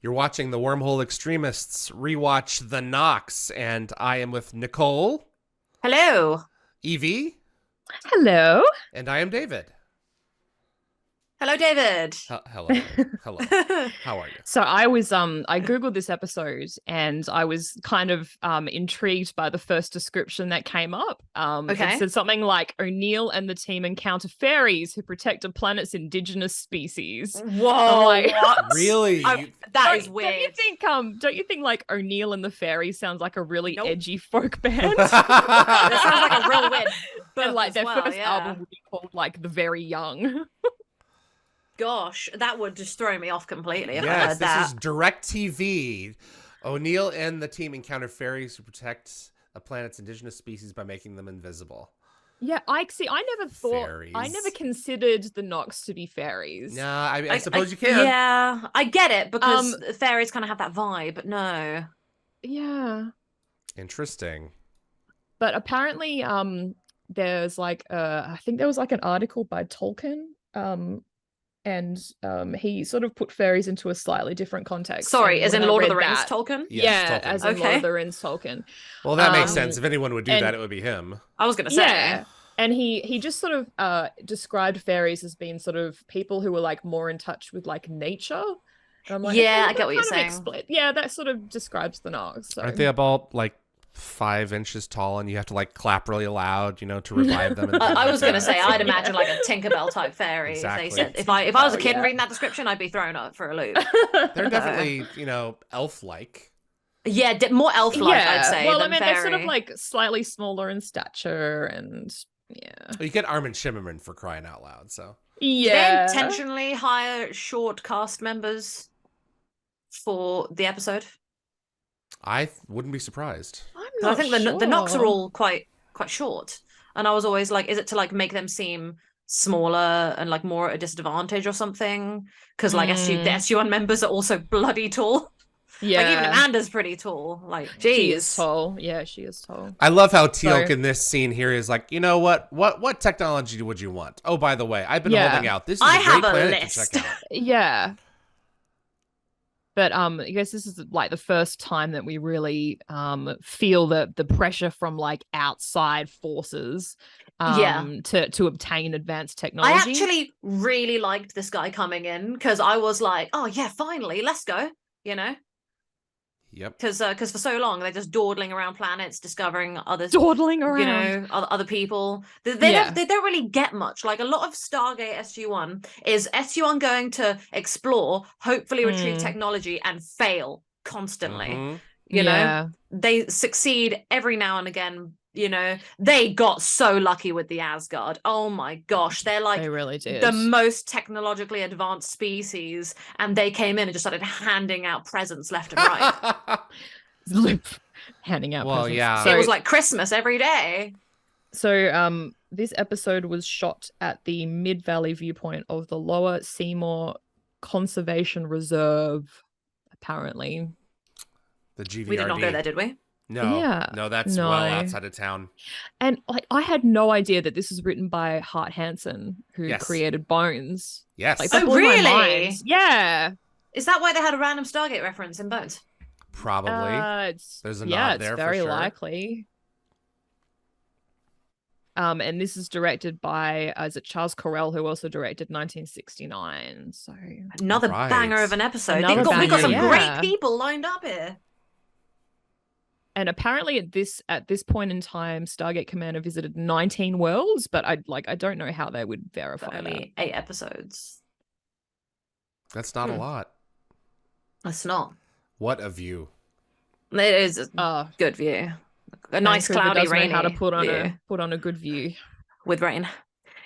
You're watching the Wormhole Extremists rewatch The Nox, and I am with Nicole, Hello. Evie, Hello. and I am David. Hello, David. Hello. Hello. How are you? So I Googled this episode and I was kind of intrigued by the first description that came up. Okay. It said something like O'Neill and the team encounter fairies who protect a planet's indigenous species. Whoa, like, what? Really? That is weird. Don't you think like O'Neill and the fairies sounds like a really Nope. edgy folk band? That sounds like a real weird book And like as their well, first yeah. album would be called like The Very Young. Gosh, that would just throw me off completely if I Yes, heard that. this is direct TV. O'Neill and the team encounter fairies who protect a planet's indigenous species by making them invisible. Yeah, I Fairies. never considered the Nox to be fairies. Nah, I suppose you can. Yeah, I get it because fairies kind of have that vibe, but no. Yeah. Interesting. But apparently, there's like I think there was like an article by Tolkien, and he sort of put fairies into a slightly different context. Sorry, And as when in I Lord of read the Rings, that- Tolkien? Yes, Yeah, Tolkien. as in Lord Okay. of the Rings, Tolkien. Well, that makes Um, sense. If anyone would do and- that, it would be him. I was going to say. Yeah. And he just sort of described fairies as being sort of people who were like more in touch with like nature. And I'm like, Yeah, okay, I get what you're that saying. yeah, that sort of describes the Nox. So. Aren't they about like 5 inches tall, and you have to like clap really loud, to revive them? And I was going to that. say, I'd imagine like a Tinkerbell type fairy. Exactly. They said, if I was a kid yeah. reading that description, I'd be thrown up for a loop. They're definitely, elf-like. Yeah, more elf-like, I'd say. Well, than they're sort of fairy. like slightly smaller in stature, and yeah, Well, you get Armin Shimmerman for crying out loud. So Did yeah. they intentionally hire short cast members for the episode? I wouldn't be surprised. I'm 'Cause I not think sure. the Nox are all quite short, and I was always like, is it to like make them seem smaller and like more at a disadvantage or something? Because like the SG1 members are also bloody tall. Yeah, Like even Amanda's pretty tall. Like, she is geez. tall. Yeah, she is tall. I love how Teal'c So- in this scene here is like, you know what technology would you want? Oh, by the way, I've been Yeah. holding out. This is I a great have a planet list. to check out. Yeah. But I guess this is like the first time that we really feel the pressure from like outside forces to obtain advanced technology. I actually really liked this guy coming in because I was like, oh yeah, finally, let's go. Yep. Because for so long they're just dawdling around planets, discovering others, dawdling around. other people. They don't really get much. Like a lot of Stargate SG1 is SG1 going to explore, hopefully retrieve technology, and fail constantly. Mhm. You know, Yeah. they succeed every now and again. They got so lucky with the Asgard. Oh my gosh, they're like They really did. the most technologically advanced species, and they came in and just started handing out presents left and right. Handing out Well, presents. yeah. It was like Christmas every day. So this episode was shot at the Mid-Valley viewpoint of the Lower Seymour Conservation Reserve, apparently. The GVRD. We did not go there, did we? No. Yeah. No, that's No. well outside of town. And like I had no idea that this was written by Hart Hansen, who Yes. created Bones. Yes. Like that Oh, blew my really? mind. Yeah. Is that why they had a random Stargate reference in Bones? Probably. There's a yeah, nod it's there for very sure. likely. And this is directed by is it Charles Correll, who also directed 1969. So Another Right. banger of an episode. Another We got some banger, yeah. great people lined up here. and apparently at this point in time, Stargate Commander visited 19 worlds, but I don't know how they would But verify only 8 episodes. That's not a lot. That's not. What a view. It is a that. good view. A nice Vancouver cloudy, does know rainy how to put view on a good view. with rain.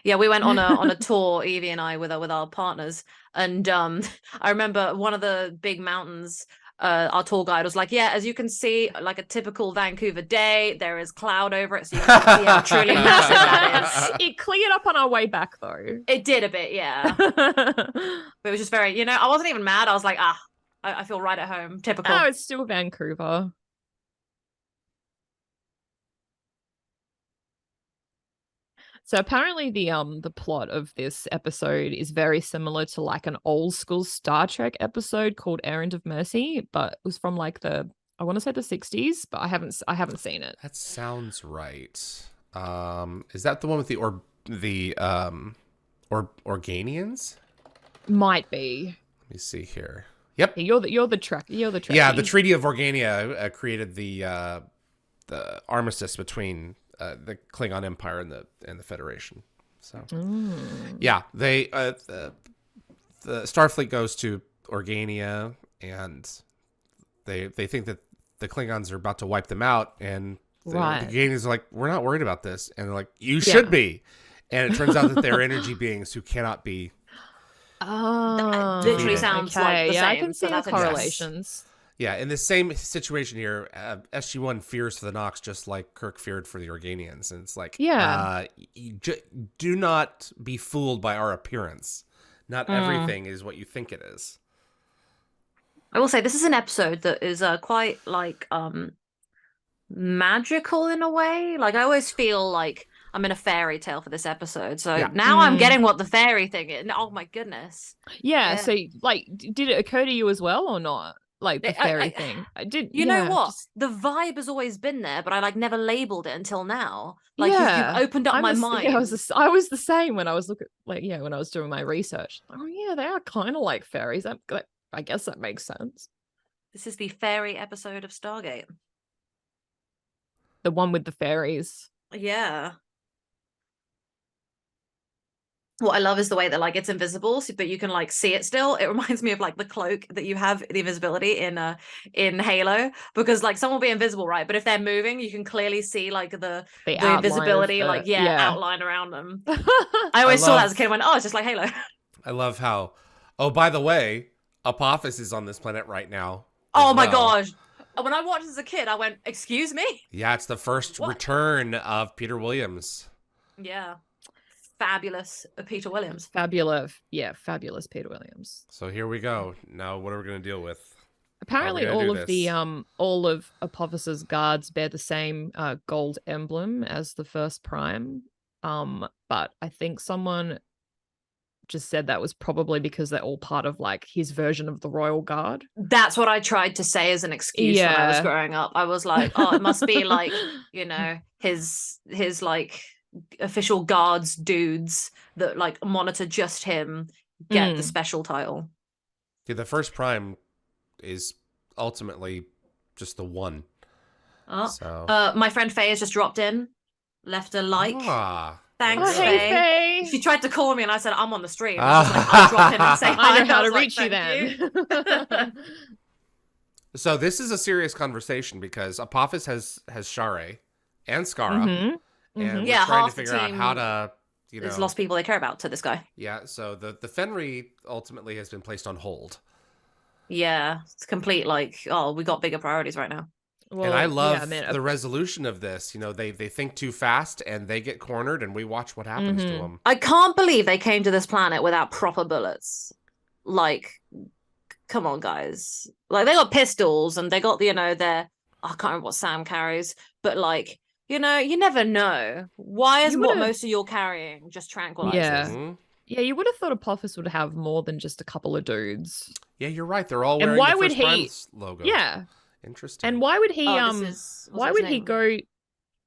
Yeah, we went on a tour, Evie and I, with our partners, and I remember one of the big mountains. Our tour guide was like, "Yeah, as you can see, like a typical Vancouver day, there is cloud over it, so you can see how truly massive that is." It cleared up on our way back though. It did a bit, yeah, but it was just very, I wasn't even mad. I was like, I feel right at home. Typical. Oh, it's still Vancouver. So apparently the plot of this episode is very similar to like an old school Star Trek episode called Errand of Mercy, but it was from like I want to say the 60s, but I haven't seen it. That sounds right. Is that the one with Organians? Might be. Let me see here. Yep. You're the Trek. Yeah, the Treaty of Organia created the armistice between the Klingon Empire and the Federation. So yeah, they the Starfleet goes to Organia, and they think that the Klingons are about to wipe them out, and the Organians are like, we're not worried about this, and they're like, you should be, and it turns out that they're energy beings who cannot be. That literally sounds like the same. I can see the correlations. Yeah, in the same situation here, SG1 fears for the Nox just like Kirk feared for the Organians. And it's like, do not be fooled by our appearance. Not everything is what you think it is. I will say this is an episode that is quite like magical in a way. Like I always feel like I'm in a fairy tale for this episode. So now I'm getting what the fairy thing is. Oh my goodness. Yeah. So like, did it occur to you as well or not? Like the fairy thing. I did. You know what? The vibe has always been there, but I like never labeled it until now. Like you've opened up my mind. I was the same when I was when I was doing my research. Oh yeah, they are kind of like fairies. I guess that makes sense. This is the fairy episode of Stargate. The one with the fairies. Yeah. What I love is the way that like it's invisible, but you can like see it still. It reminds me of like the cloak that you have, the invisibility in Halo, because like someone will be invisible, right? But if they're moving, you can clearly see like the invisibility, outline around them. I always saw that as a kid and went, oh, it's just like Halo. I love how, oh, by the way, Apophis is on this planet right now. Oh my gosh. When I watched as a kid, I went, excuse me? Yeah, it's the first return of Peter Williams. Yeah. Fabulous Peter Williams. Fabulous Peter Williams. So here we go. Now what are we going to deal with? Apparently all of Apophis's guards bear the same gold emblem as the first prime. But I think someone just said that was probably because they're all part of like his version of the Royal Guard. That's what I tried to say as an excuse when I was growing up. I was like, oh, it must be like, you know, his like official guards dudes that like monitor just him get the special title. Yeah, the first prime is ultimately just the one. My friend Faye has just dropped in, left a like. Thanks, Faye. She tried to call me and I said I'm on the stream. I was like, I'll drop in and say hi. I know how to reach you then. So this is a serious conversation because Apophis has Share and Skara. And we're trying to figure out how to, there's lost people they care about to this guy. Yeah, so the Fenry ultimately has been placed on hold. Yeah, it's complete like, oh, we got bigger priorities right now. Well, and I love the resolution of this. You know, they think too fast and they get cornered and we watch what happens to them. I can't believe they came to this planet without proper bullets. Like, come on, guys. Like, they got pistols and they got, I can't remember what Sam carries, but like, you know, you never know. Why is what most of you're carrying just tranquilizers? Yeah. Yeah, you would have thought Apophis would have more than just a couple of dudes. Yeah, you're right. They're all wearing the First Prime's logo. Yeah. Interesting. And why would he go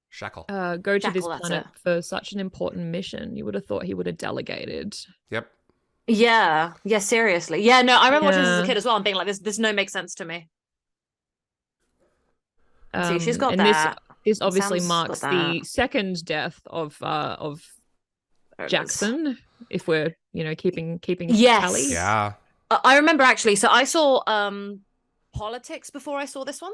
Shackle. Go to this planet for such an important mission? You would have thought he would have delegated. Yep. Yeah. Yeah, seriously. Yeah, no, I remember watching this as a kid as well and being like, this no makes sense to me. See, she's got that. This obviously marks the second death of Jackson, if we're keeping tally. Yeah. I remember actually. So I saw Politics before I saw this one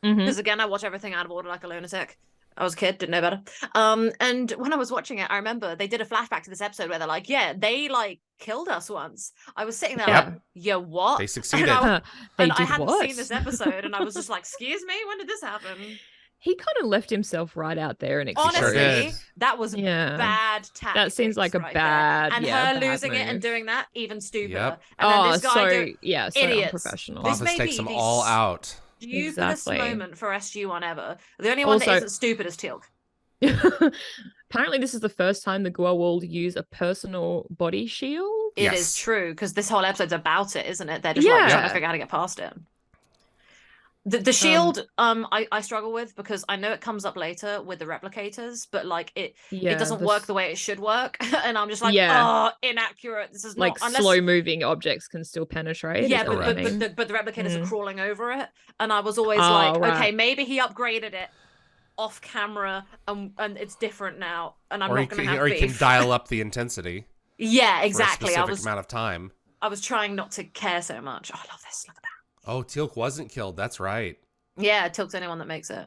because again I watch everything out of order like a lunatic. I was a kid, didn't know better. And when I was watching it, I remember they did a flashback to this episode where they're like, "Yeah, they like killed us once." I was sitting there like, "Yeah, what?" They succeeded. I hadn't seen this episode, and I was just like, "Excuse me, when did this happen?" He kind of left himself right out there and honestly, that was bad tactics. That seems like a bad, and her losing it and doing that even stupider. Yep. And then this guy so idiots. Unprofessional. Apophis takes them all out. Stupidest moment for SG1 ever. The only one that isn't stupid is Teal'c. Apparently, this is the first time the Goa'uld will use a personal body shield. It is true, because this whole episode's about it, isn't it? They're just Yeah. trying to figure out how to get past it. The shield, I struggle with, because I know it comes up later with the replicators, but like it doesn't work the way it should work, and I'm just like, oh, inaccurate. This is like not slow moving objects can still penetrate. Yeah, but the replicators are crawling over it, and I was always okay, maybe he upgraded it off camera, and it's different now, and I'm not going to have beef. Or he can dial up the intensity. Yeah, exactly. For a specific amount of time. I was trying not to care so much. Oh, I love this. Look at that. Oh, Teal'c wasn't killed. That's right. Yeah, Teal'c's the only one that makes it.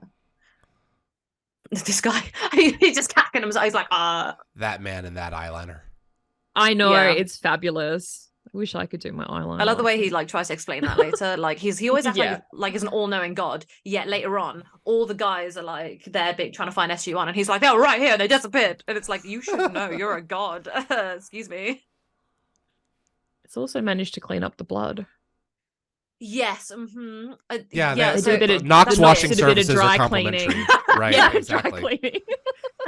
This guy, he's just cacking himself. He's like, That man in that eyeliner. I know, it's fabulous. I wish I could do my eyeliner. I love the way he like tries to explain that later. Like he always acts like he's an all-knowing god. Yet later on, all the guys are like they're big trying to find SG1, and he's like, "Oh, right here, they disappeared." And it's like, you should know, you're a god. Excuse me. It's also managed to clean up the blood. Yes. Nox washing services dry are complimentary. Cleaning. Right, exactly. Dry cleaning.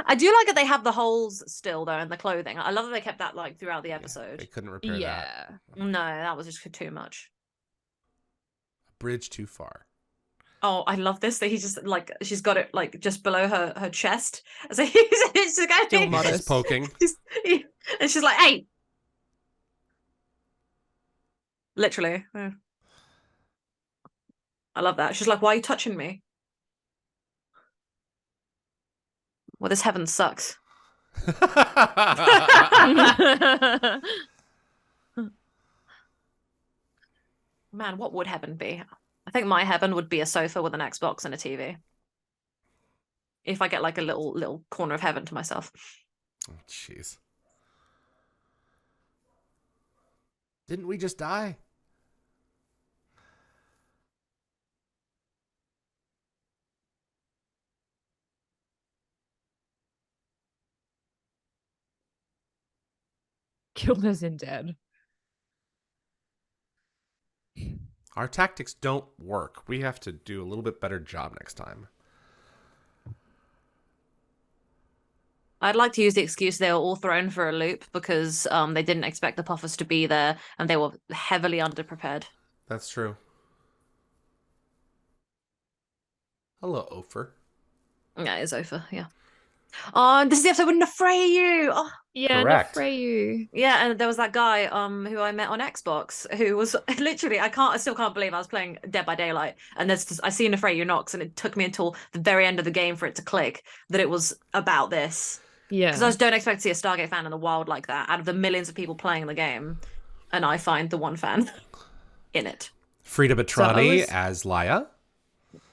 I do like that they have the holes still though in the clothing. I love that they kept that like throughout the episode. They couldn't repair that. No, that was just too much. A bridge too far. Oh, I love this that he just like she's got it like just below her chest. So he's still modest. She's poking. And she's like, "Hey." Literally. Yeah. I love that. She's like, "Why are you touching me?" Well, this heaven sucks. Man, what would heaven be? I think my heaven would be a sofa with an Xbox and a TV. If I get like a little corner of heaven to myself. Oh, jeez. Didn't we just die? Killed as in dead. Our tactics don't work. We have to do a little bit better job next time. I'd like to use the excuse they were all thrown for a loop because they didn't expect the puffers to be there and they were heavily underprepared. That's true. Hello, Ofer. Yeah, it's Ofer, yeah. Oh, and this is the episode with Nefrayu. Oh. Yeah, Nefrayu. Yeah, and there was that guy who I met on Xbox who was literally I still can't believe I was playing Dead by Daylight and I see Nefrayu Nox and it took me until the very end of the game for it to click that it was about this. Yeah. Because I just don't expect to see a Stargate fan in the wild like that out of the millions of people playing the game, and I find the one fan in it. Frida Batrani as Laia.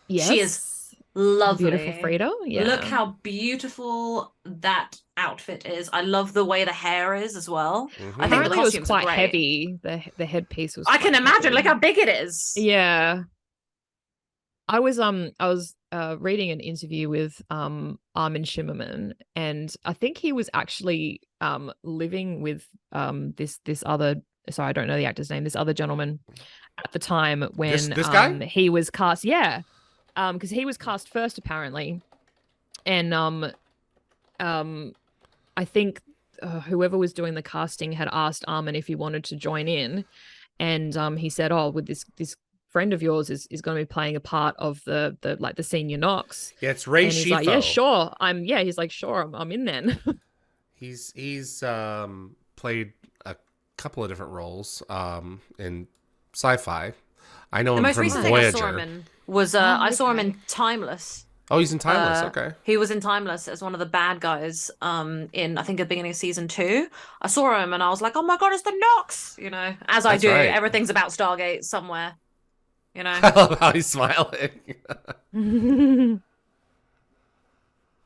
Yes. She is lovely. Beautiful Frida. Yeah. Look how beautiful that outfit is. I love the way the hair is as well. Mm-hmm. I think the costume was quite heavy. The headpiece was. I can imagine. Heavy. Look how big it is. Yeah. I was reading an interview with Armin Shimmerman, and I think he was actually living with this other. Sorry, I don't know the actor's name. This other gentleman at the time when this guy? He was cast. Yeah. Because he was cast first apparently, and I think whoever was doing the casting had asked Armin if he wanted to join in, and he said, "Oh, with this friend of yours is going to be playing a part of the senior Nox." Yeah, it's Ray Shifo. He's like, "Yeah, sure, He's like, "Sure, I'm in then." He's played a couple of different roles in sci-fi. I know him from Voyager. I saw him in Timeless. Oh, he's in Timeless. Okay. He was in Timeless as one of the bad guys in, I think, the beginning of season 2. I saw him and I was like, oh my god, it's the Nox! You know, as I do. Right. Everything's about Stargate somewhere. You know? I love how he's smiling.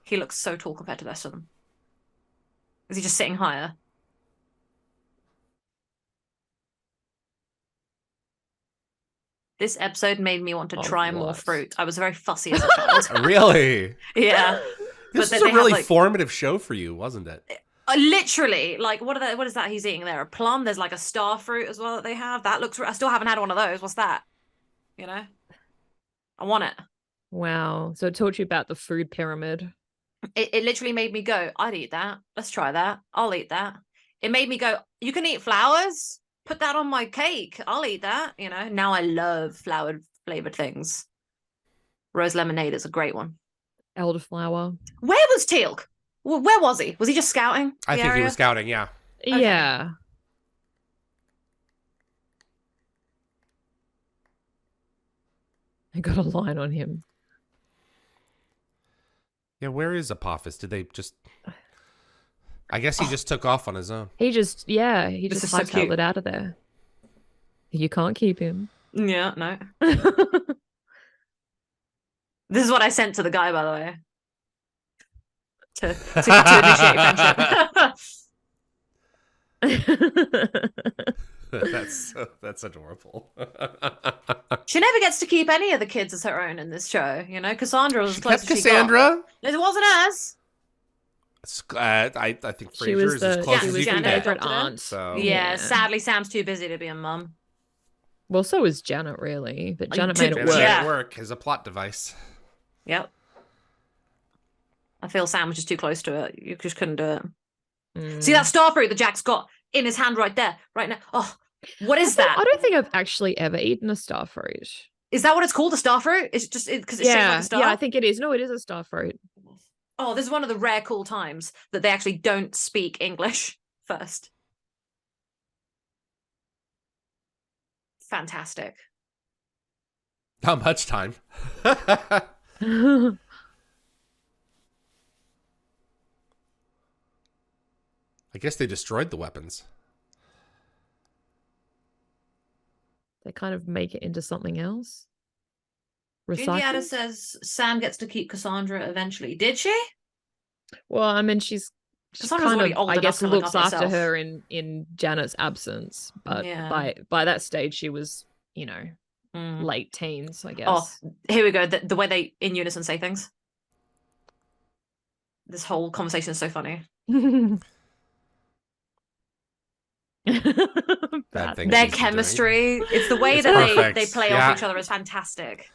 He looks so tall compared to the rest of them. Is he just sitting higher? This episode made me want to try more fruit. I was very fussy as a child. Really? Yeah. This is a really formative show for you, wasn't it? Literally, like what is that he's eating there? A plum? There's like a star fruit as well that they have. That looks. I still haven't had one of those. What's that? You know, I want it. Wow. So it taught you about the food pyramid. It literally made me go, I'd eat that. Let's try that. I'll eat that. It made me go, you can eat flowers? Put that on my cake. I'll eat that. You know, now I love flowered flavored things. Rose lemonade is a great one. Elderflower. Where was Teal'c? Where was he? Was he just scouting? I think he was scouting, yeah. Okay. Yeah. I got a line on him. Yeah, where is Apophis? Did they just... I guess he just took off on his own. He just hightailed it out of there. You can't keep him. Yeah, no. This is what I sent to the guy, by the way. To initiate That's adorable. She never gets to keep any of the kids as her own in this show, you know. Cassandra was as close as Cassandra? She got. It wasn't us. I think She Frasier was is as close as you can get. favorite aunt. So Yeah, sadly, Sam's too busy to be a mum. Well, so is Janet, really. But Janet made it Janet work. made it work as a plot device. Yep. I feel Sam was just too close to it. You just couldn't do it. See that star fruit that Jack's got in his hand right there, right now? Oh, what is that? I don't think I've actually ever eaten a star fruit. Is that what it's called, a star fruit? It's just because it's shaped like a star? Yeah, I think it is. No, it is a star fruit. Oh, this is one of the rare cool times that they actually don't speak English first. Fantastic. Not much time. I guess they destroyed the weapons. They kind of make it into something else. Indiana says Sam gets to keep Cassandra eventually. Did she? Well, I mean, she's kind of, I guess, looks after her in Janet's absence. But by that stage, she was, you know, late teens, I guess. Oh, here we go. The way they in unison say things. This whole conversation is so funny. Their chemistry, it's the way that they play off each other is fantastic.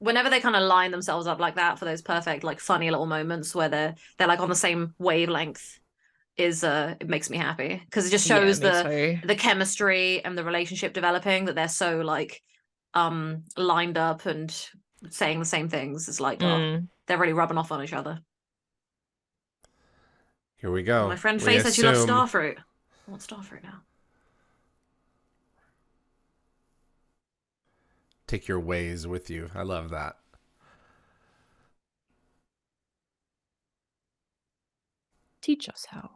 Whenever they kind of line themselves up like that for those perfect, like, funny little moments where they're like on the same wavelength, it makes me happy because it just shows the chemistry and the relationship developing, that they're so like lined up and saying the same things. It's like they're really rubbing off on each other. Here we go. My friend Faye says she loves starfruit. I want starfruit now. Take your ways with you. I love that. Teach us how.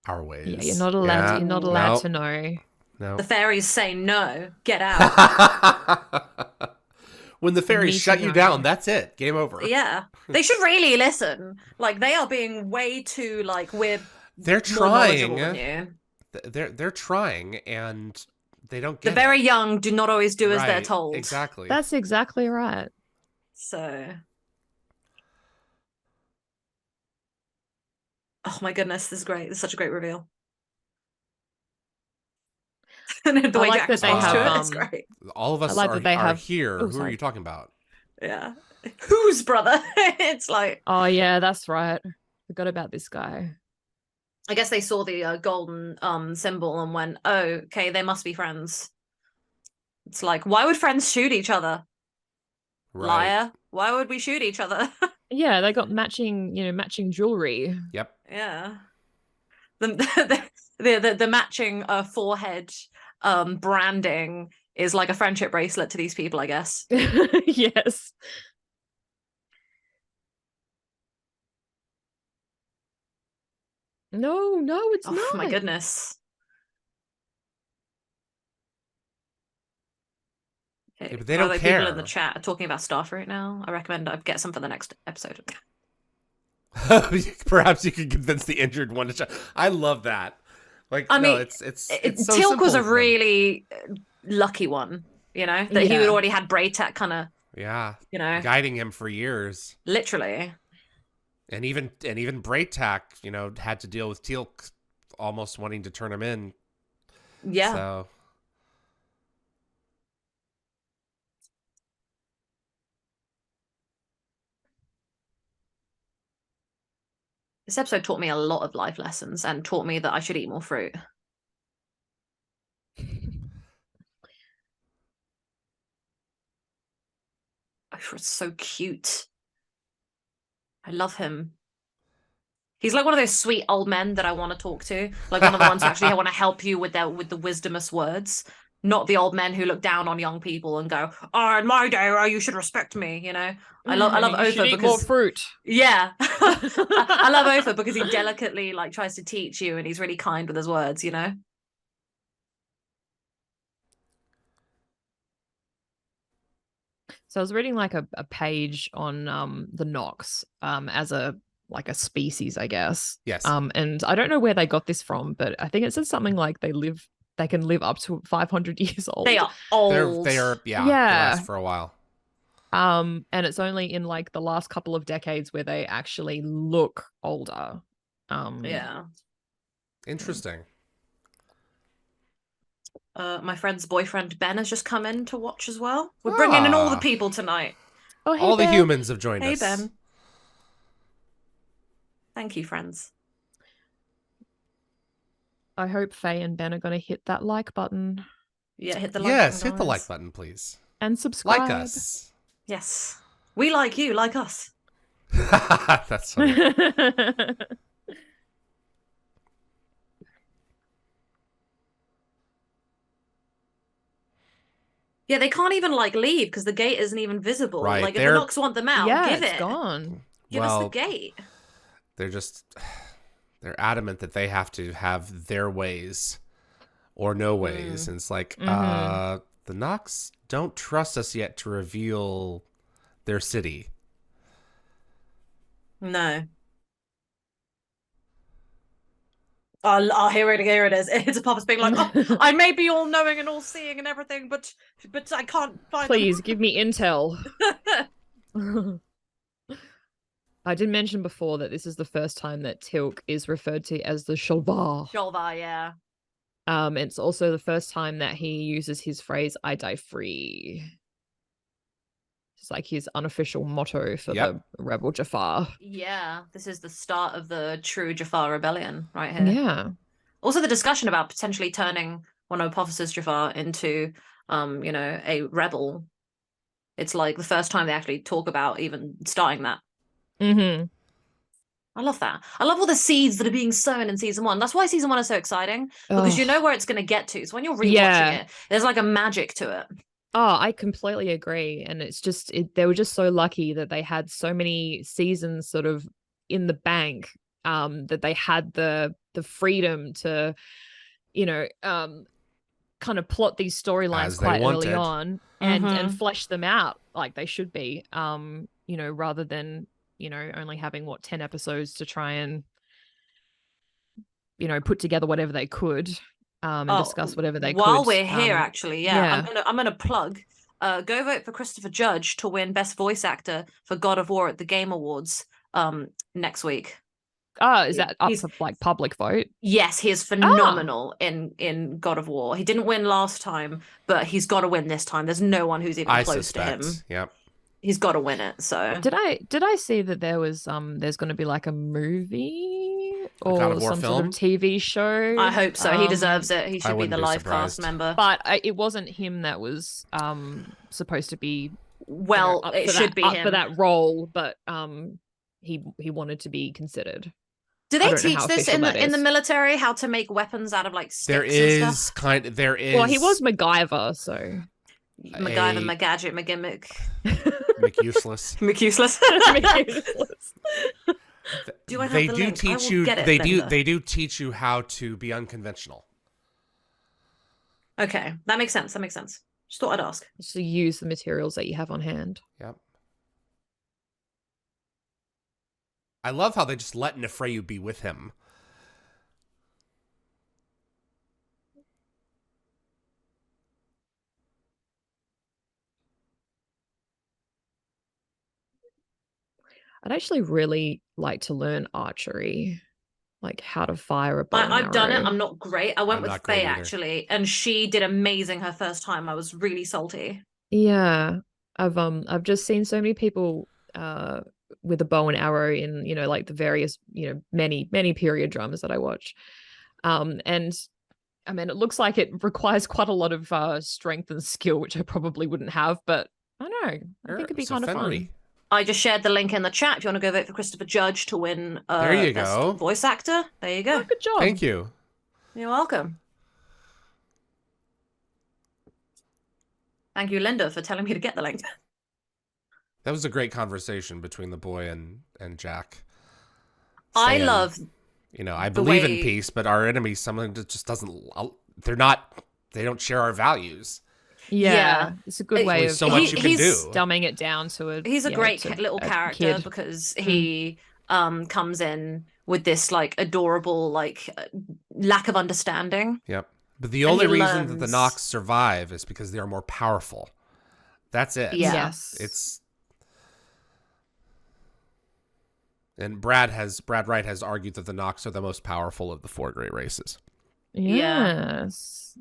Our ways. Yeah, you're not allowed. You're not allowed to know. No. The fairies say no. Get out. When the fairies shut you down, that's it. Game over. Yeah, they should really listen. Like, they are being way too like They're trying. They're trying, and they don't get the very young do not always do as they're told. Exactly. That's exactly right. So, oh my goodness, this is great. This is such a great reveal. And the way Jack responds to it, it's great. All of us are here. Who are you talking about? Yeah. Whose brother? It's like... Oh, yeah, that's right. Forgot about this guy. I guess they saw the golden symbol and went, oh, okay, they must be friends. It's like, why would friends shoot each other? Right. Liar. Why would we shoot each other? Yeah, they got matching jewelry. Yep. Yeah. The matching forehead branding is like a friendship bracelet to these people, I guess. Yes. No, it's not. Oh my goodness. Okay. Yeah, but they don't care. People in the chat are talking about starfruit now. I recommend I get some for the next episode. Perhaps you can convince the injured one to try. I love that. Like, I mean, it's so Teal'c was a really lucky one, you know, that he had already had Braytek kind of, you know, guiding him for years, literally. And even Braytek, you know, had to deal with Teal'c almost wanting to turn him in. Yeah. So This episode taught me a lot of life lessons and taught me that I should eat more fruit. It's so cute. I love him. He's like one of those sweet old men that I want to talk to. Like one of the ones who actually want to help you with the wisdomous words. Not the old men who look down on young people and go, "Oh, in my day, you should respect me." You know, I love Otha because more fruit. Yeah, I love Otha because he delicately like tries to teach you, and he's really kind with his words. You know. So I was reading like a page on the Nox as a species, I guess. Yes. And I don't know where they got this from, but I think it said something like they can live up to 500 years old. They are old. They last for a while. And it's only in like the last couple of decades where they actually look older. Yeah. Interesting. My friend's boyfriend Ben has just come in to watch as well. We're bringing in all the people tonight. Oh, hey, all Ben. the humans have joined us. Hey, Ben. Thank you, friends. I hope Faye and Ben are going to hit that like button. Yeah, hit the like button. Yes, hit the like button, please. And subscribe. Like us. Yes. We like you, like us. That's funny. Yeah, they can't even like leave because the gate isn't even visible. Right, like if the Nox want them out, give it's it. Gone. Give us the gate. They're adamant that they have to have their ways or no ways. And it's like, the Nox don't trust us yet to reveal their city. No. Oh, here it is. It's a puppet being like, "Oh, I may be all knowing and all seeing and everything, but I can't find." Please give me intel. I did mention before that this is the first time that Tilk is referred to as the Sholvar. Sholvar, yeah. It's also the first time that he uses his phrase "I die free." It's like his unofficial motto for the rebel Jafar. Yeah, this is the start of the true Jafar rebellion right here. Yeah. Also the discussion about potentially turning one of Apophis' Jafar into, a rebel. It's like the first time they actually talk about even starting that. Mm-hmm. I love that. I love all the seeds that are being sown in season 1. That's why season 1 is so exciting, because you know where it's going to get to. So when you're rewatching it, there's like a magic to it. Oh, I completely agree. And it's just, they were just so lucky that they had so many seasons sort of in the bank, that they had the freedom to, kind of plot these storylines quite early on and flesh them out like they should be, rather than, only having 10 episodes to try and, put together whatever they could, and discuss whatever they could. While we're here, actually, I'm gonna plug. Go vote for Christopher Judge to win Best Voice Actor for God of War at the Game Awards next week. Oh, is that up for like public vote? Yes, he is phenomenal in God of War. He didn't win last time, but he's got to win this time. There's no one who's even close to him. Yep. He's got to win it. So did I see that there was there's going to be like a movie or some sort of TV show? I hope so. He deserves it. He should be the live cast member. But it wasn't him that was supposed to be. Well, it should be him for that role, but he wanted to be considered. Do they teach this in the military, how to make weapons out of like sticks? There is. Well, he was MacGyver, so MacGyver, McGadget, McGimmick, McUseless. McUseless. Do I have they the do link? teach you. They do teach you how to be unconventional. Okay, that makes sense. Just thought I'd ask. Just to use the materials that you have on hand. Yep. I love how they just let Nefreyu be with him. I'd actually really like to learn archery, like how to fire a bow and I've done it. arrow. I'm not great. I went with Faye actually, and she did amazing her first time. I was really salty. Yeah, I've just seen so many people with a bow and arrow in, like the various, many, many period dramas that I watch. And I mean, it looks like it requires quite a lot of strength and skill, which I probably wouldn't have, but I don't know. I think it'd be kind of fun. I just shared the link in the chat if you want to go vote for Christopher Judge to win there you best go. voice actor. There you go. Oh, good job. Thank you. You're welcome. Thank you, Linda, for telling me to get the link. That was a great conversation between the boy and Jack. I love, I believe in peace, but our enemy, someone that just doesn't. They don't share our values. Yeah. It's a good way of so much you can do. Dumbing it down to a. He's a great little character because he comes in with this like adorable like lack of understanding. Yep. But the only reason that the Nox survive is because they are more powerful. That's it. Yeah. Yes. And Brad Wright has argued that the Nox are the most powerful of the 4 great races. Yes.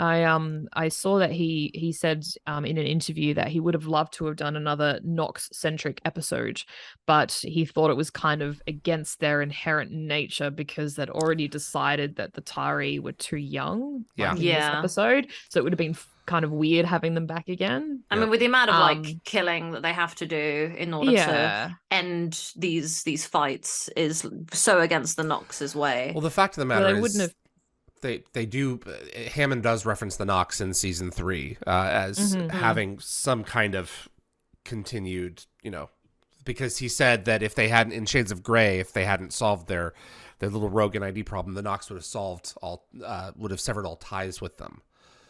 I saw that he said in an interview that he would have loved to have done another Nox-centric episode, but he thought it was kind of against their inherent nature because they'd already decided that the Tari were too young in this episode. So it would have been kind of weird having them back again. I mean, with the amount of like killing that they have to do in order to end these fights is so against the Nox's way. Well, the fact of the matter is wouldn't have. They do. Hammond does reference the Nox in season 3 as having some kind of continued, because he said that if they hadn't in Shades of Grey, if they hadn't solved their little Rogan ID problem, the Nox would have severed all ties with them.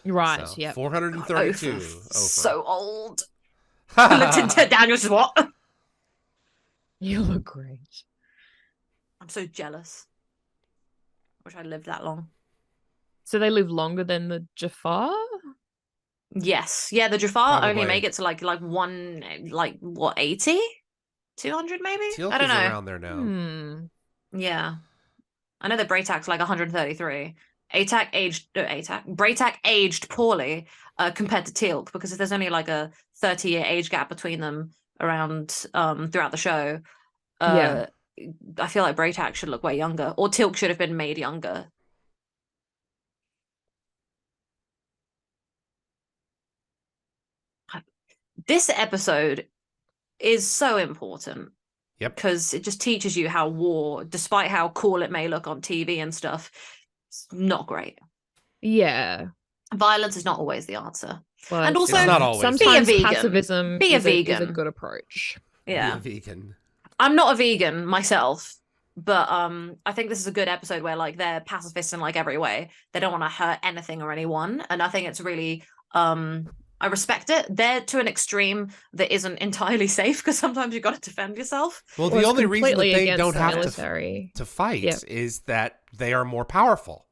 Right. So, yeah. 432. So old. I looked into Daniel's what? You look great. I'm so jealous. I wish I lived that long. So they live longer than the Jafar? Yes. Yeah, the Jafar Probably. only make it to like 80? 200 maybe? Teal'c I don't is know. around there now. Yeah. I know that Braytak's like 133. Braytak aged poorly compared to Teal'c because if there's only like a 30-year age gap between them around throughout the show, I feel like Braytak should look way younger, or Teal'c should have been made younger. This episode is so important. Yep. Because it just teaches you how war, despite how cool it may look on TV and stuff, it's not great. Yeah. Violence is not always the answer. Well, and also, it's not always. Sometimes be a vegan. pacifism Be a is vegan. a good approach. Yeah. Be a vegan. I'm not a vegan myself, but I think this is a good episode where like they're pacifists in like every way. They don't want to hurt anything or anyone. And I think it's really I respect it. They're to an extreme that isn't entirely safe because sometimes you've got to defend yourself. Well, the only reason that they don't have to fight is that they are more powerful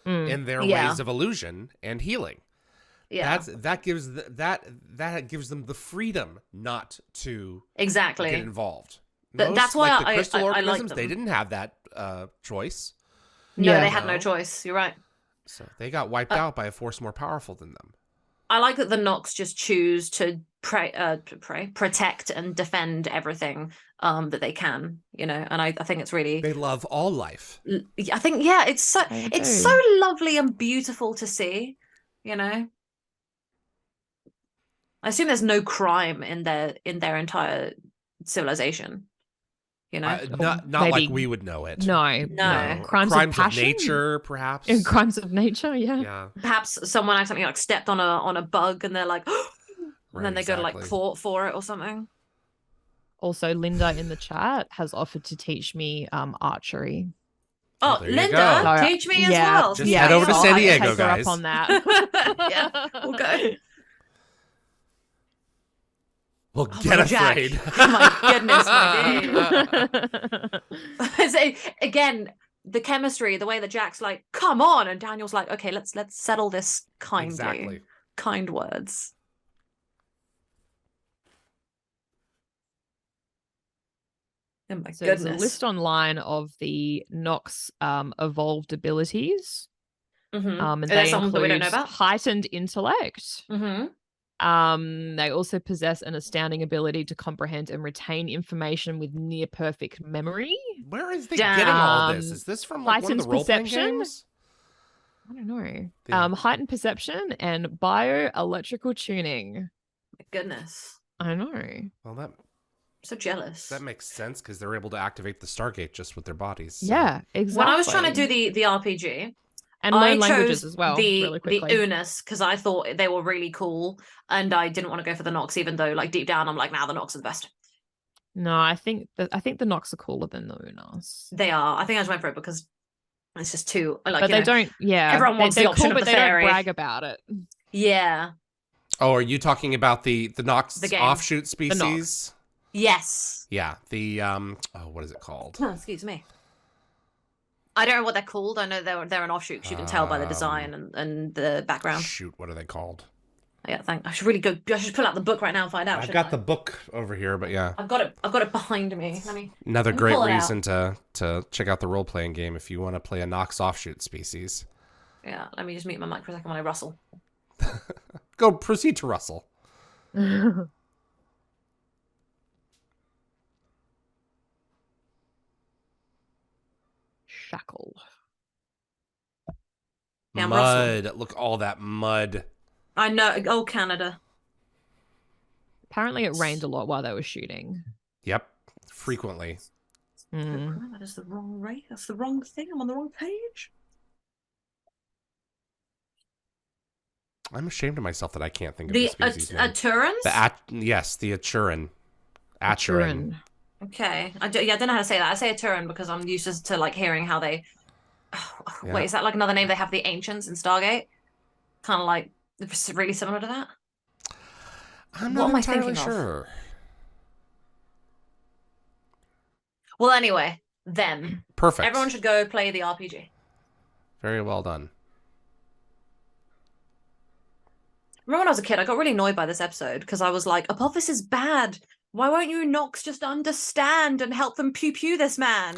in their ways of illusion and healing. Yeah, that gives them the freedom not to get involved. That's why like the crystal organisms, like them. They didn't have that choice. No, they had no choice. You're right. So they got wiped out by a force more powerful than them. I like that the Nox just choose to protect and defend everything that they can, and I think it's really, they love all life. I think it's so lovely and beautiful to see, I assume there's no crime in their entire civilization. Not like we would know it. No. Crimes of passion? nature, perhaps. In crimes of nature, yeah. Perhaps someone accidentally like stepped on a bug and they're like, and then they go to like court for it or something. Also, Linda in the chat has offered to teach me archery. Oh, Linda, teach me as well. Just head over to San Diego, take guys. Her up on that. Yeah, we'll go. Well, get afraid. Oh my goodness, my dude. Again, the chemistry, the way that Jack's like, come on, and Daniel's like, okay, let's settle this kindly. Exactly. Kind words. Oh my So goodness. there's a list online of the Nox evolved abilities. Mm-hmm. And Is there they something that we don't know include about? heightened intellect, Mm-hmm. They also possess an astounding ability to comprehend and retain information with near perfect memory. Where is they getting all this? Is this from like one of the heightened role-playing perception? games? I don't know. Yeah. Heightened perception and bioelectrical tuning. My goodness. I know. Well, I'm so jealous. that makes sense because they're able to activate the Stargate just with their bodies. So. Yeah, exactly. When I was trying to do the RPG, and learn languages as well, really quickly. The Unis, because I thought they were really cool, and I didn't want to go for the Nox, even though like deep down I'm like, nah, the Nox are the best. No, I think the Nox are cooler than the Unas. They are. I think I just went for it because it's just too like. But they don't. Yeah, everyone wants the option cool, of but the they fairy. don't brag about it. Yeah. Oh, are you talking about the Nox offshoot species? The Nox. Yes. Yeah. The what is it called? Oh, excuse me. I don't know what they're called. I know they're an offshoot because you can tell by the design and the background. Shoot, what are they called? Yeah, I should really go. I should pull out the book right now and find out. I've got the book over here, but yeah, I've got it behind me. Another great reason to check out the role playing game if you want to play a Nox offshoot species. Yeah, let me just mute my mic for a second when I rustle. Go proceed to rustle. Shackle. Yeah, mud. Look, all that mud. I know. Oh, Canada. Apparently, it rained a lot while they were shooting. Yep, frequently. That is the wrong rate. That's the wrong thing. I'm on the wrong page. I'm ashamed of myself that I can't think of the species name. Aturans? Yes, the Aturan. Aturan. Okay. I don't know how to say that. I say Aturan because I'm used to like hearing how they... Yeah. Wait, is that like another name? They have the Ancients in Stargate? Kind of like really similar to that? I'm not entirely sure. Well, anyway, them. Perfect. Everyone should go play the RPG. Very well done. Remember when I was a kid, I got really annoyed by this episode because I was like, Apophis is bad. Why won't you Nox just understand and help them pew this man?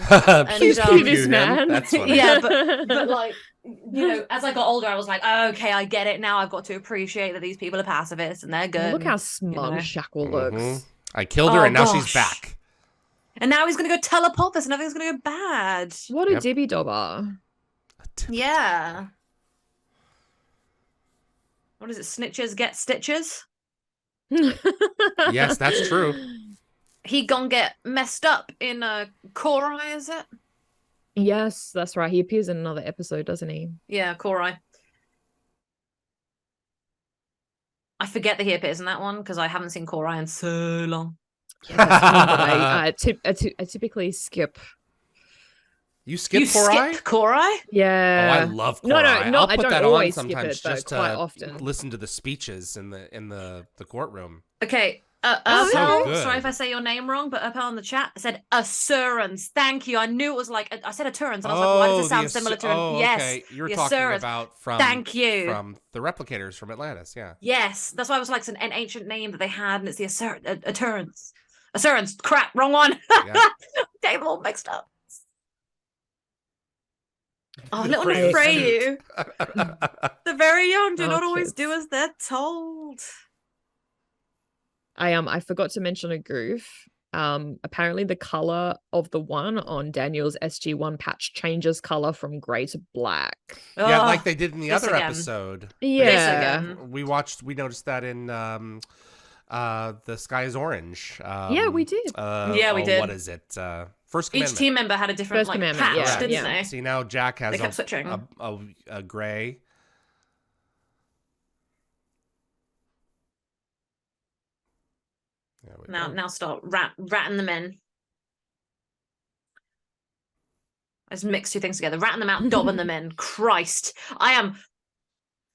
Pew this man. That's funny. Yeah, but like, you know, as I got older, I was like, oh, okay, I get it now. I've got to appreciate that these people are pacifists and they're good. Look how smug Shackle looks. I killed her and now she's back. And now he's going to go tell Apophis and everything's going to go bad. What a dibby dobber. Yeah. What is it? Snitches get stitches? Yes, that's true. He gonna get messed up in Korai, is it? Yes, that's right. He appears in another episode, doesn't he? Yeah, Korai. I forget that he appears in that one because I haven't seen Korai in so long. Yeah, that's one that I typically skip. You skip Korai? Skip Korai? Yeah. Oh, I love Korai. No, I'll put I don't that always on sometimes skip it, just quite to often. listen to the speeches in the courtroom. Okay. so good. Sorry if I say your name wrong, but Erpel in the chat said Assurance. Thank you. I knew it was like I said Assurance, and I was like, why does it sound similar to an yes? Okay. You were talking about from Thank you. From the replicators from Atlantis, yeah. Yes, that's why I was like, it's an ancient name that they had, and it's the Assurance. Assurance. Crap, wrong one. Yeah. Damn, all mixed up. Oh, little Freyu. The very young do not always do as they're told. I forgot to mention a goof. Apparently the color of the one on Daniel's SG1 patch changes color from gray to black. Yeah, like they did in the other episode. Yeah. We noticed that in The Sky is Orange. Yeah, we did. We did. What is it? First Commandment. Each team member had a different patch, didn't they? See, now Jack has they kept switching. a gray. Now start ratting them in. I just mixed two things together. Ratting them out, dobbing them in. Christ. I am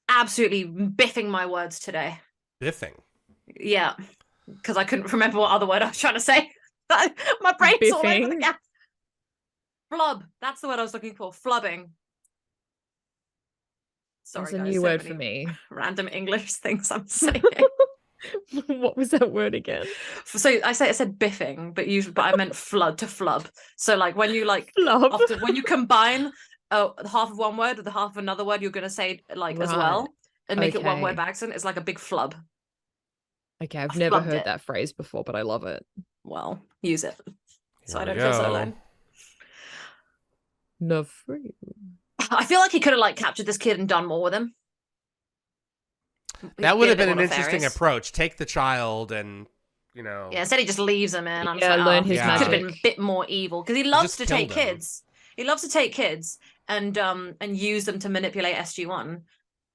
absolutely biffing my words today. Biffing? Yeah. Because I couldn't remember what other word I was trying to say. My brain's all over the gap. Flub. That's the word I was looking for. Flubbing. Sorry, That's a new word for me. Random English things I'm saying. What was that word again? So I said biffing, but I meant to flub. So like when you flub. often when you combine half of one word with the half of another word, you're gonna say as well and make it one word by accident. It's like a big flub. Okay, I've never Loved heard it. that phrase before, but I love it. Well, use it. So I Here we don't feel so go. alone. No free. I feel like he could have like captured this kid and done more with him. That would have been an More interesting nefarious. approach. Take the child and, you know. Yeah, instead he just leaves him in. I'm Yeah, just like, learn oh, his he could have been a magic. bit more evil because he loves just to take killed him. kids. He loves to take kids and use them to manipulate SG1,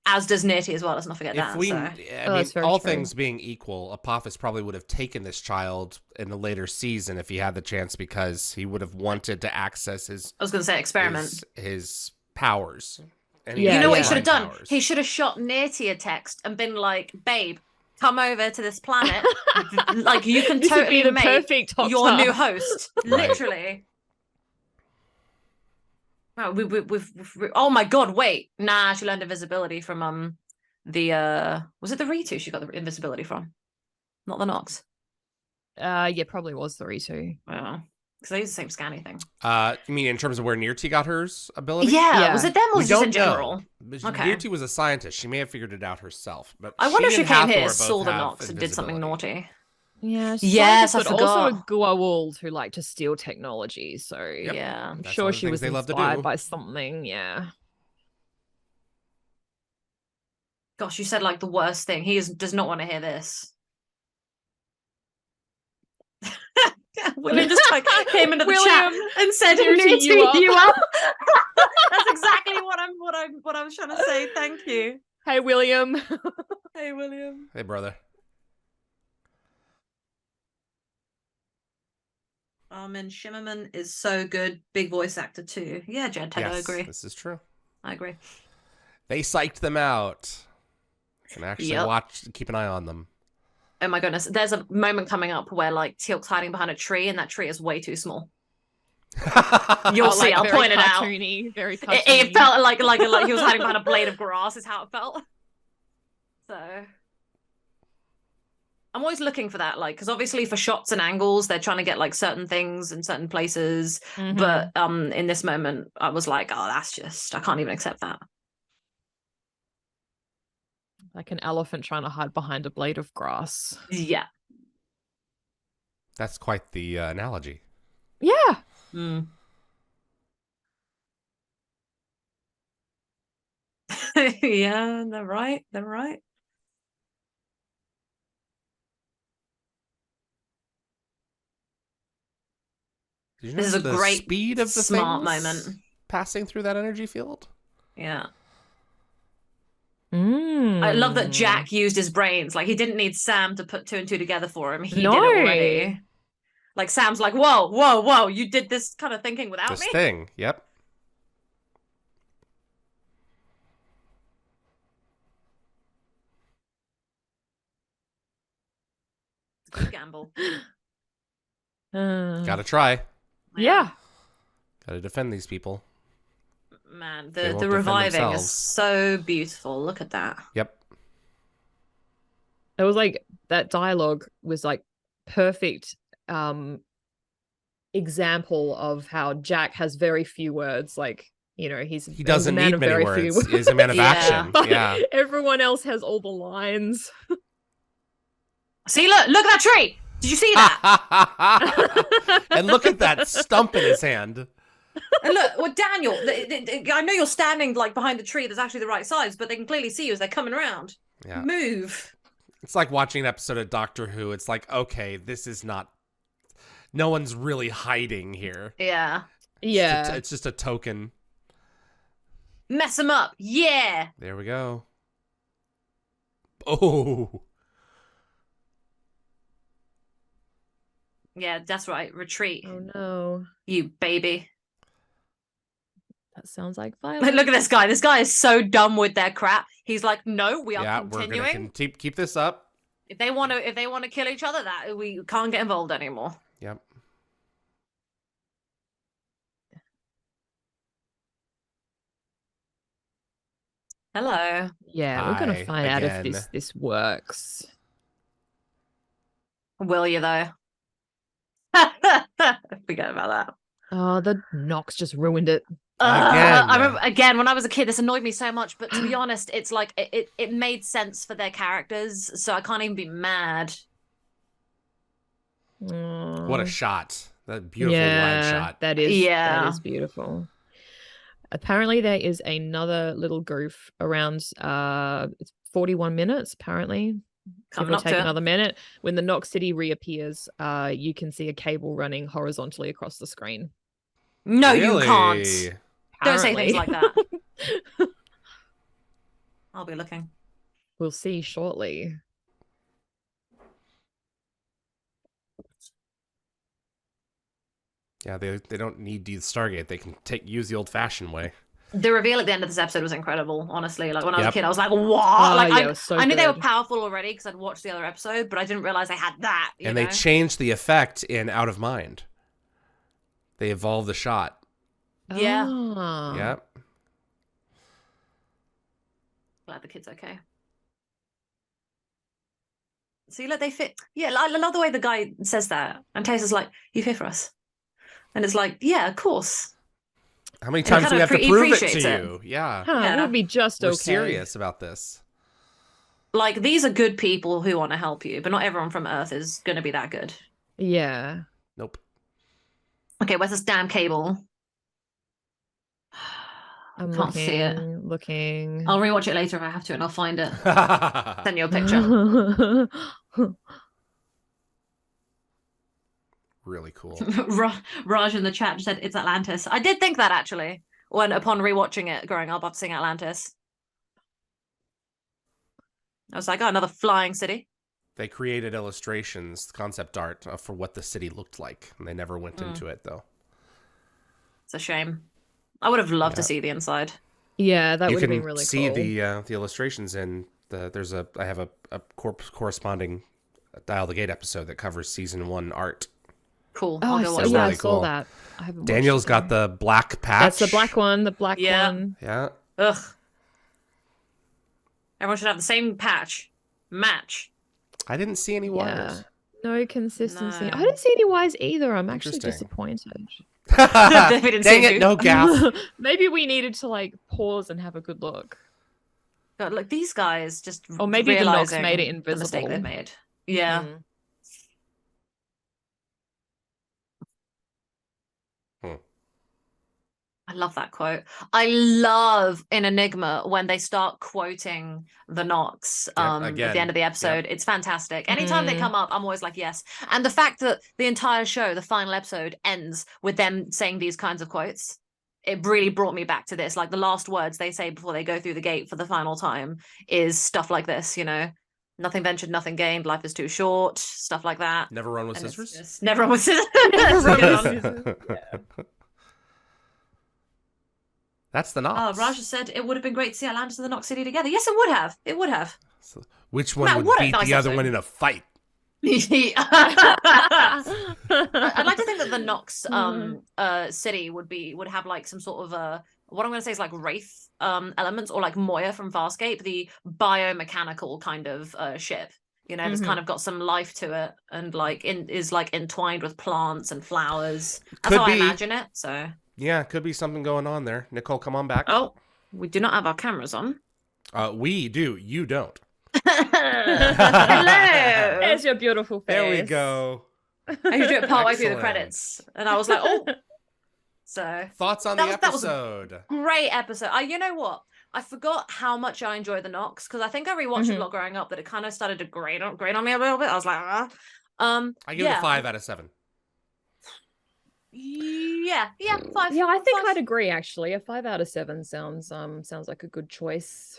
as does Nitty as well. Let's not forget If that. we, So. I Oh, mean, that's very all true. things being equal, Apophis probably would have taken this child in the later season if he had the chance, because he would have wanted to access his. I was going to say experiment. His powers. And Yeah, You know what he yeah. should have done? Powers. He should have shot Nitty a text and been like, "Babe, come over to this planet. Like you can This would totally be the make perfect Doctor. your new host." Right. Literally. Oh, oh my god! Wait, nah. She learned invisibility from the was it the Ritu she got the invisibility from, not the Nox. Yeah, probably was the Ritu. Wow, because they use the same scanning thing. You mean in terms of where Nirti got hers ability? Yeah, was it them or We was it just don't in general? know. Okay. Nirti was a scientist. She may have figured it out herself. But I wonder if she and came here, Hathor saw both the have Nox, and did something invisibility. naughty. Yeah, Yes, I but also a forgot. Goa'uld who like to steal technology. So Yeah. I'm That's sure one of the she things was they love to inspired do. by something. Yeah. Gosh, you said like the worst thing. Does not want to hear this. William just like came into the chat William, and said, Nirti, "Nirti, you up." up." That's exactly what I was trying to say. Thank you. Hey, William. Hey, William. Hey, brother. Armin Shimmerman is so good. Big voice actor too. Yeah, Jed Teg, I Yes, agree. this is true. I agree. They psyched them out. You can actually keep an eye on them. Oh my goodness. There's a moment coming up where like Teal'c's hiding behind a tree and that tree is way too small. You'll see, I'll point it out. Very cartoony. It felt like he was hiding behind a blade of grass is how it felt. So I'm always looking for that, like, because obviously for shots and angles, they're trying to get like certain things in certain places. Mhm. But in this moment, I was like, oh, that's just, I can't even accept that. Like an elephant trying to hide behind a blade of grass. Yeah. That's quite the analogy. Yeah. Mm. Yeah, they're right. They're right. Did you This is notice a the great, speed of the smart things moment. passing through that energy field? Yeah. Mm. I love that Jack used his brains. Like, he didn't need Sam to put 2 and 2 together for him. He did it already. Like, Sam's like, whoa, whoa, whoa, you did this kind of thinking without This me? thing, yep. Good gamble. Gotta try. Yeah. Gotta defend these people. Man, They won't the defend reviving is themselves. so beautiful. Look at that. Yep. It was like that dialogue was like perfect example of how Jack has very few words. Like, you know, he doesn't need many very words. few He's a man of Yeah. action. Like, Yeah. everyone else has all the lines. See, look at that tree. Did you see that? And look at that stump in his hand. And look, well, Daniel, I know you're standing like behind the tree that's actually the right size, but they can clearly see you as they're coming around. Yeah. Move. It's like watching an episode of Doctor Who. It's like, okay, this is not. No one's really hiding here. Yeah. Yeah. It's just a token. Mess them up. Yeah. There we go. Oh. Yeah, that's right. Retreat. Oh no. You baby. That sounds like violence. Look at this guy. This guy is so dumb with their crap. He's like, no, we are Yeah, continuing. we're gonna keep this up. If they want to kill each other, that we can't get involved anymore. Yep. Hello. Yeah, we're gonna Hi, find out if again. this works. Will you though? Forget about that. Oh, the Nox just ruined it. I remember again when I was a kid, this annoyed me so much. But to be honest, it's like it made sense for their characters, so I can't even be mad. What a shot! That beautiful wide shot. That is beautiful. Apparently, there is another little goof around 41 minutes. Apparently, Coming up take to another minute. When the Nox City reappears, you can see a cable running horizontally across the screen. No, you can't. Don't say things like that. I'll be looking. We'll see shortly. Yeah, they don't need to use Stargate. They can use the old-fashioned way. The reveal at the end of this episode was incredible, honestly. Like when I was a kid, I was like, "What?" I knew they were powerful already because I'd watched the other episode, but I didn't realize they had that. You know? They changed the effect in Out of Mind. They evolved the shot. Yeah. Oh. Yep. Glad the kid's okay. See, look, they fit. Yeah, I love the way the guy says that. And Taser's like, "You fit for us," and it's like, "Yeah, of course." How many times do we have to prove it to you? Yeah. We'll be just okay. We're serious about this. Like, these are good people who want to help you, but not everyone from Earth is going to be that good. Yeah. Nope. Okay, where's this damn cable? I can't see it. Looking. I'll rewatch it later if I have to, and I'll find it. Send you a picture. Really cool. Raj in the chat said it's Atlantis. I did think that actually upon rewatching it growing up after seeing Atlantis. I was like, oh, another flying city. They created illustrations, concept art for what the city looked like, and they never went into it though. It's a shame. I would have loved to see the inside. Yeah, that would have been really cool. You can see the illustrations in I have a corresponding Dial the Gate episode that covers season 1 art. Cool. Oh, I'll go watch that. I saw that. I haven't Daniel's got the black patch. That's the black one. The black one. Yeah. Ugh. Everyone should have the same patch. Match. I didn't see any wires. No consistency. No. I didn't see any wires either. I'm actually disappointed. Dang it, no gaff. Maybe we needed to like pause and have a good look. God, look, these guys just or maybe the Nox made it invisible. The mistake they made. Yeah. I love that quote. I love in Enigma when they start quoting the Nox at the end of the episode. It's fantastic. Anytime they come up, I'm always like, yes. And the fact that the entire show, the final episode, ends with them saying these kinds of quotes, it really brought me back to this. Like the last words they say before they go through the gate for the final time is stuff like this, you know? Nothing ventured, nothing gained. Life is too short. Stuff like that. Never run with scissors? Never run with scissors. Never run with scissors. That's the Nox. Raja said it would have been great to see Atlantis and the Nox City together. Yes, it would have. It would have. So which one would beat the other one in a fight? I'd like to think that the Nox city would have like some sort of what I'm going to say is like Wraith elements, or like Moya from Farscape, the biomechanical kind of ship. You know, it's kind of got some life to it, and like is like entwined with plants and flowers. That's how I imagine it. So. Yeah, could be something going on there. Nicole, come on back. Oh, we do not have our cameras on. We do. You don't. Hello. There's your beautiful face. There we go. I should do it partway through the credits. And I was like, oh. So. Thoughts on the episode? That was a great episode. You know what? I forgot how much I enjoyed the Nox, because I think I rewatched it a lot growing up, but it kind of started to grate on me a little bit. I was like, I give it a 5 out of 7. Yeah, 5. Yeah, I think I'd agree actually. A 5 out of 7 sounds like a good choice